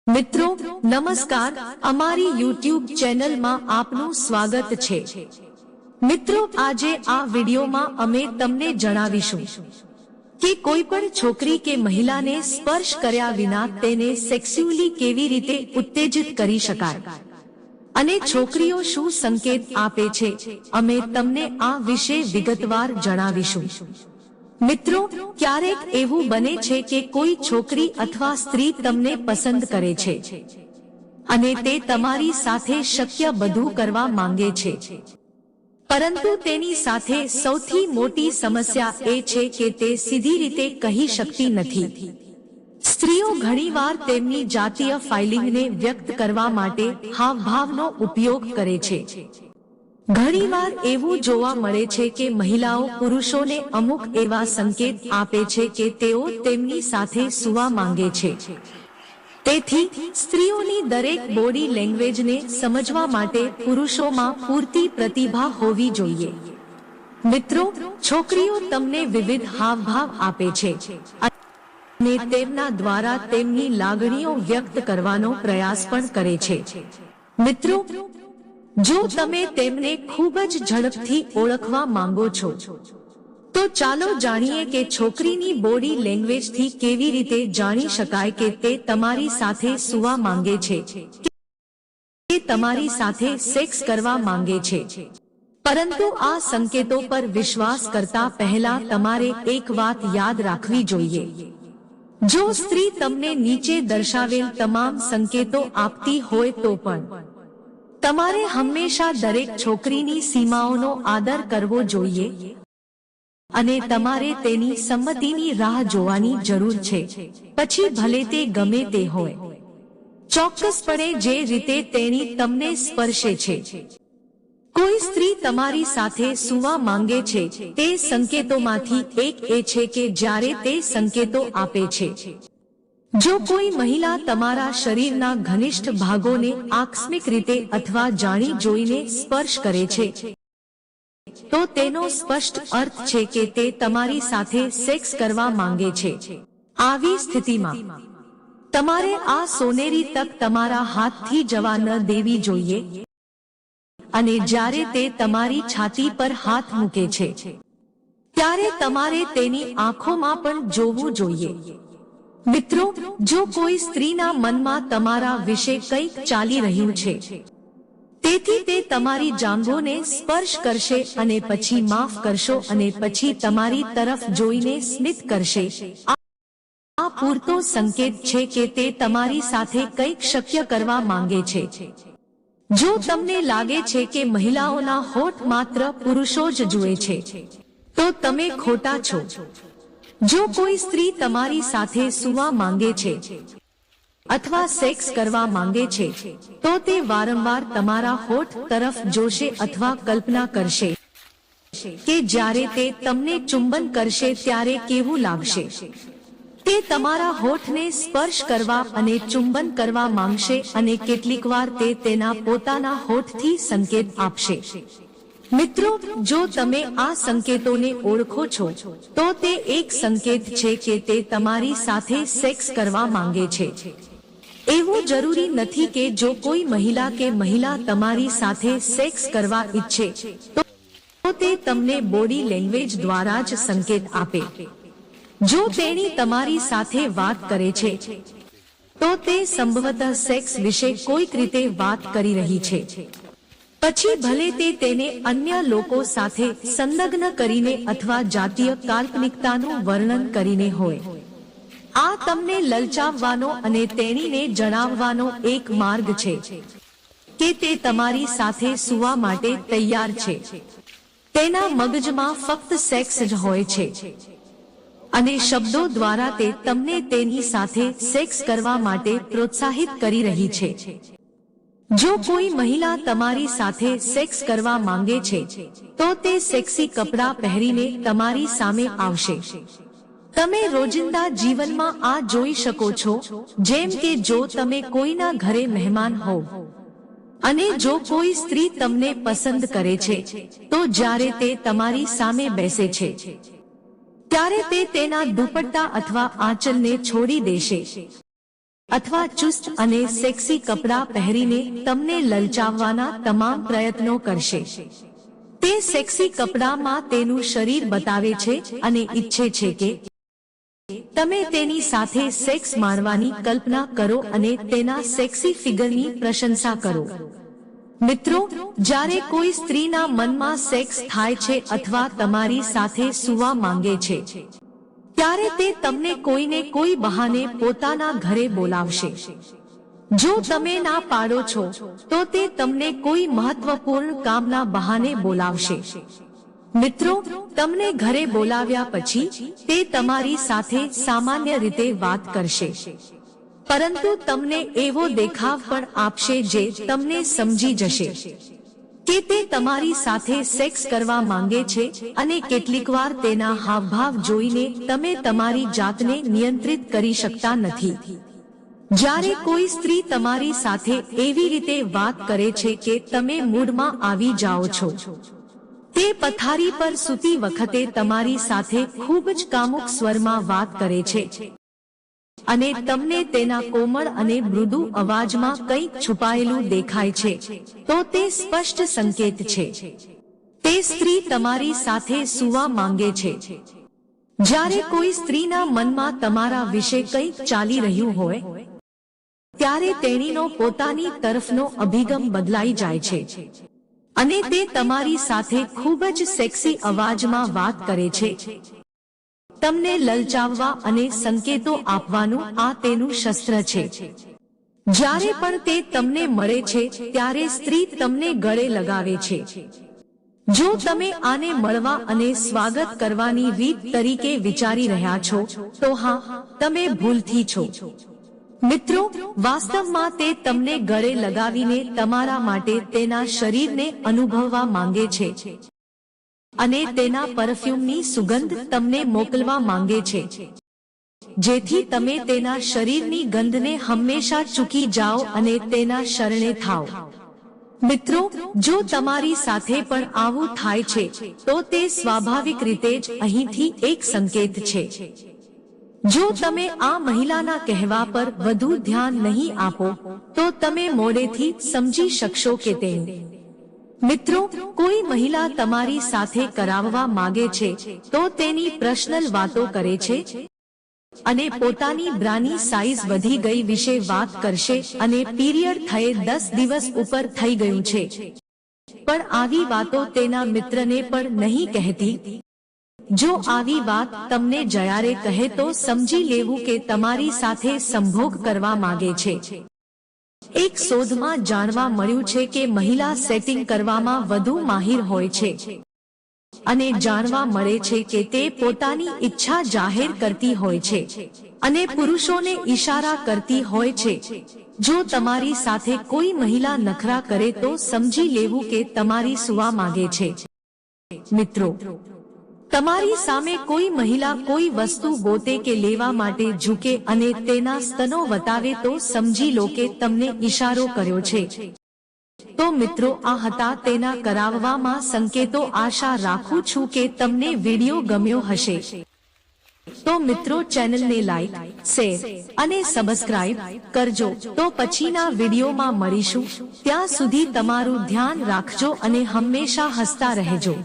મિત્રો નમસ્કાર, અમારી YouTube ચેનલમાં આપનું સ્વાગત છે। મિત્રો આજે આ વિડિયોમાં અમે તમને જણાવીશું કે કોઈ પણ છોકરી કે મહિલાને સ્પર્શ કર્યા વિના તેને સેક્સ્યુઅલી કેવી રીતે ઉત્તેજિત કરી શકાય અને છોકરીઓ શું સંકેત આપે છે, અમે તમને આ વિશે વિગતવાર જણાવીશું। મિત્રો ક્યારેક એવું બને છે કે કોઈ છોકરી અથવા સ્ત્રી તમને પસંદ કરે છે અને તે તમારી સાથે શક્ય બધું કરવા માંગે છે, પરંતુ તેની સાથે સૌથી મોટી સમસ્યા એ છે કે તે સીધી રીતે કહી શકતી નથી। સ્ત્રીઓ ઘણીવાર તેમની જાતીય ફાઇલિંગને વ્યક્ત કરવા માટે હાવભાવનો ઉપયોગ કરે છે। ઘણીવાર એવું જોવા મળે છે કે મહિલાઓ પુરુષોને અમુક એવા સંકેત આપે છે કે તેઓ તેમની સાથે સૂવા માંગે છે। તેથી સ્ત્રીઓની દરેક બોડી લેંગ્વેજને સમજવા માટે પુરુષોમાં પૂરતી પ્રતિભા હોવી જોઈએ। મિત્રો, છોકરીઓ તમને વિવિધ હાવભાવ આપે છે અને તેમના દ્વારા તેમની લાગણીઓ વ્યક્ત કરવાનો પ્રયાસ પણ કરે છે। મિત્રો, જો તમે તેમને ખૂબ જ ઝડપથી ઓળખવા માંગો છો તો ચાલો જાણીએ કે છોકરીની બોડી લેંગ્વેજથી કેવી રીતે જાણી શકાય કે તે તમારી સાથે સૂવા માંગે છે કે તમારી સાથે સેક્સ કરવા માંગે છે। પરંતુ આ સંકેતો પર વિશ્વાસ કરતા પહેલા તમારે એક વાત યાદ રાખવી જોઈએ। જો સ્ત્રી તમને નીચે દર્શાવેલ તમામ સંકેતો આપતી હોય તો પણ તમારે હંમેશા દરેક છોકરીની સીમાઓનો આદર કરવો જોઈએ અને તમારે તેની સંમતિની રાહ જોવાની જરૂર છે, પછી ભલે તે ગમે તે હોય। ચોક્કસપણે જે રીતે તેણી તમને સ્પર્શે છે। કોઈ સ્ત્રી તમારી સાથે સૂવા માંગે છે તે સંકેતોમાંથી એક એ છે કે જ્યારે તે સંકેતો આપે છે। જો કોઈ મહિલા તમારા શરીરના ઘનિષ્ઠ ભાગોને આકસ્મિક રીતે અથવા જાણી જોઈને સ્પર્શ કરે છે તો તેનો સ્પષ્ટ અર્થ છે કે તે તમારી સાથે સેક્સ કરવા માંગે છે। આવી સ્થિતિમાં તમારે આ સોનેરી તક તમારા હાથથી જવા ન દેવી જોઈએ અને જ્યારે તે તમારી છાતી પર હાથ મૂકે છે ત્યારે તમારે તેની આંખોમાં પણ જોવું જોઈએ। મિત્રો, જો કોઈ સ્ત્રીના મનમાં તમારા વિશે કંઈક ચાલી રહ્યું છે તેથી તે તમારી જાંઘોને સ્પર્શ કરશે અને પછી માફ કરશો અને પછી તમારી તરફ જોઈને સ્મિત કરશે, આ પૂરતો સંકેત છે કે તે તમારી સાથે કંઈક શક્ય કરવા માંગે છે। જો તમને લાગે છે કે મહિલાઓના હોઠ માત્ર પુરુષો જ જુએ છે તો તમે ખોટા છો। જો કોઈ સ્ત્રી તમારી સાથે સૂવા માંગે છે અથવા સેક્સ કરવા માંગે છે તો તે વારંવાર તમારા હોઠ તરફ જોશે અથવા કલ્પના કરશે કે જ્યારે તે તમને ચુંબન કરશે ત્યારે કેવું લાગશે। તે તમારા હોઠને સ્પર્શ કરવા અને ચુંબન કરવા માંગશે અને કેટલીકવાર તે તેના પોતાના હોઠથી સંકેત આપશે। મિત્રો, જો તમે આ સંકેતોને ઓળખો છો તો તે એક સંકેત છે કે તે તમારી સાથે સેક્સ કરવા માંગે છે। એવું જરૂરી નથી કે જો કોઈ મહિલા કે મહિલા તમારી સાથે સેક્સ કરવા ઈચ્છે તો તે તમને બોડી લેંગ્વેજ દ્વારા જ સંકેત આપે। જો તેણી તમારી સાથે વાત કરે છે તો તે સંભવતઃ સેક્સ વિશે કોઈક રીતે વાત કરી રહી છે, પછી ભલે તે તેને અન્ય લોકો સાથે સંલગ્ન કરીને અથવા જાતીય કાલ્પનિકતાનું વર્ણન કરીને હોય। આ તમને લલચાવવાનો અને તેણીને જણાવવાનો એક માર્ગ છે કે તે તમારી સાથે સૂવા માટે તૈયાર છે। તેના મગજમાં ફક્ત સેક્સ જ હોય છે અને શબ્દો દ્વારા તે તમને તેની સાથે સેક્સ કરવા માટે પ્રોત્સાહિત કરી રહી છે। જો કોઈ મહિલા તમારી સાથે સેક્સ કરવા માંગે છે તો તે સેક્સી કપડાં પહેરીને તમારી સામે આવશે। તમે રોજિંદા જીવનમાં આ જોઈ શકો છો, જેમ કે જો તમે કોઈના ઘરે મહેમાન હોવ અને જો કોઈ સ્ત્રી તમને પસંદ કરે છે તો જ્યારે તે તમારી સામે બેસે છે ત્યારે તે તેના દુપટ્ટા અથવા આંચલને છોડી દેશે અથવા ચુસ્ત અને સેક્સી કપડાં પહેરીને તમને લલચાવવાના તમામ પ્રયત્નો કરશે. તે સેક્સી કપડામાં તેનું શરીર બતાવે છે અને ઈચ્છે છે કે તમે તેની સાથે સેક્સ માણવાની કલ્પના કરો અને તેના સેક્સી ફિગરની પ્રશંસા કરો. મિત્રો, જ્યારે કોઈ સ્ત્રીના મનમાં સેક્સ થાય છે અથવા તમારી સાથે સૂવા માંગે છે, ત્યારે તે તમને કોઈને કોઈ બહાને પોતાના ઘરે બોલાવશે. જો તમે ના પાડો છો તો તે તમને કોઈ મહત્વપૂર્ણ કામના બહાને બોલાવશે. મિત્રો, તમને ઘરે બોલાવ્યા પછી તે તમારી સાથે સામાન્ય રીતે વાત કરશે, પરંતુ તમને એવો દેખાવ પણ આપશે જે તમને સમજી જશે કે તે તમારી સાથે સેક્સ કરવા માંગે છે, અને કેટલીકવાર તેના હાવભાવ જોઈને તમે તમારી જાતને નિયંત્રિત કરી શકતા નથી. જ્યારે કોઈ સ્ત્રી તમારી સાથે એવી રીતે વાત કરે છે કે તમે મૂડમાં આવી જાઓ છો, તે પથારી પર સૂતી વખતે તમારી સાથે ખૂબ જ કામુક સ્વરમાં વાત કરે છે અને તમને તેના કોમળ અને મૃદુ અવાજમાં કંઈક છુપાયેલું દેખાય છે, તો તે સ્પષ્ટ સંકેત છે. તે સ્ત્રી તમારી સાથે સૂવા માંગે છે. જ્યારે કોઈ સ્ત્રીના મનમાં તમારા વિશે કંઈક ચાલી રહ્યું હોય, ત્યારે તેણીનો પોતાની તરફનો અભિગમ બદલાઈ જાય છે અને તે તમારી સાથે ખૂબ જ સેક્સી અવાજમાં વાત કરે છે. તમને લલચાવવા અને સંકેતો આપવાનું આ તેનું શસ્ત્ર છે. જ્યારે પણ તે તમને મળે છે ત્યારે સ્ત્રી તમને ગળે લગાવે છે. જો તમે આને મળવા અને સ્વાગત કરવાની રીત તરીકે વિચારી રહ્યા છો, તો હા, તમે ભૂલથી છો. મિત્રો, વાસ્તવમાં તે તમને ગળે લગાવીને તમારા માટે તેના શરીરને અનુભવવા માંગે છે અને તેના પરફ્યુમની સુગંધ તમને મોકલવા માંગે છે, જેથી તમે તેના શરીરની ગંધને હંમેશા ચૂકી જાઓ અને તેના શરણે થાઓ. મિત્રો, જો તમારી સાથે પણ આવું થાય છે, તો તે સ્વાભાવિક રીતે જ અહીંથી એક સંકેત છે. જો તમે આ મહિલાના કહેવા પર વધુ ધ્યાન નહીં આપો, તો તમે મોડેથી સમજી શકશો કે તે. મિત્રો, કોઈ મહિલા તમારી સાથે કરાવવા માંગે છે તો તેની પર્સનલ વાતો કરે છે અને પોતાની બ્રાની સાઈઝ વધી ગઈ વિશે વાત કરશે અને પીરિયડ થયે 10 દિવસ ઉપર થઈ ગયું છે, પણ આવી વાતો તેના મિત્રને પણ નહીં કહેતી. જો આવી વાત તમને જ્યારે કહે તો સમજી લેવું કે તમારી સાથે સંભોગ કરવા માંગે છે. એક શોધમાં જાણવા મળ્યું છે કે મહિલા સેટિંગ કરવામાં વધુ માહિર હોય છે અને જાણવા મળે છે કે તે પોતાની ઈચ્છા જાહેર કરતી હોય છે અને પુરુષોને ઈશારા કરતી હોય છે. જો તમારી સાથે કોઈ મહિલા નખરા કરે તો સમજી લેવું કે તમારી સુવા માંગે છે. મિત્રો, તમારી સામે કોઈ મહિલા કોઈ વસ્તુ ગોતે કે લેવા માટે ઝૂકે અને તેના સ્તનો વતાવે તો સમજી લો કે તમને ઈશારો કર્યો છે. તો મિત્રો, આ હતા તેના કરાવવામાં સંકેતો. આશા રાખું છું કે તમને વિડીયો ગમ્યો હશે. તો મિત્રો, ચેનલને લાઈક, શેર અને સબસ્ક્રાઇબ કરજો. તો પછીના વિડીયોમાં મળીશું. ત્યાં સુધી તમારું ધ્યાન રાખજો અને હંમેશા હસતા રહેજો.